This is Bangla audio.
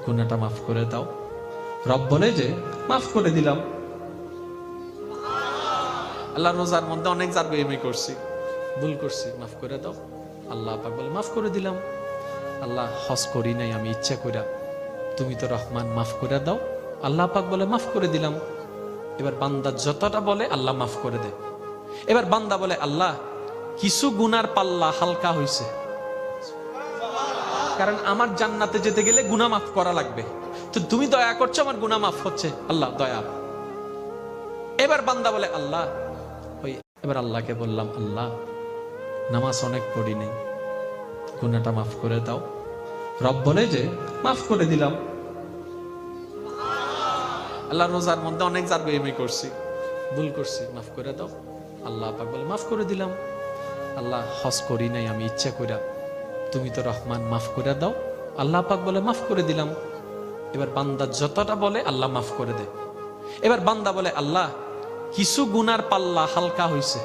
গুনাহটা মাফ করে দাও। রব বলে যে মাফ করে দিলাম। আল্লাহ রোজার মধ্যে অনেক জার বেইমানি করছি, ভুল করছি, মাফ করে দাও। আল্লাহ পাক বলে মাফ করে দিলাম। আল্লাহ হজ করি নাই আমি ইচ্ছা কইরা, তুমি তো রহমান, মাফ করে দাও। আল্লাহ পাক বলে মাফ করে দিলাম। এবার বান্দা যতটা বলে আল্লাহ মাফ করে দেয়। এবার বান্দা বলে আল্লাহ কিছু গুনার পাল্লা হালকা হইছে, কারণ আমার জান্নাতে যেতে গেলে গুনাহ মাফ করা লাগবে, তো তুমি দয়া করছো, আমার গুনাহ মাফ হচ্ছে, আল্লাহ দয়া। এবার বান্দা বলে আল্লাহ ওই, এবার আল্লাহকে বললাম আল্লাহ নামাজ অনেক পড়ি নেই, গুনাহটা মাফ করে দাও। রব বলে যে মাফ করে দিলাম। আল্লাহ রোজার মধ্যে অনেক জার বেইমানি করছি, ভুল করছি, মাফ করে দাও। আল্লাহ পাক বলে মাফ করে দিলাম। আল্লাহ হজ করি নাই আমি ইচ্ছা কইরা, তুমি তো রহমান, মাফ করে দাও। আল্লাহ পাক বলে মাফ করে দিলাম। এবার বান্দা যতটা বলে আল্লাহ মাফ করে দেয়। এবার বান্দা বলে আল্লাহ কিছু গুনার পাল্লা হালকা হইছে,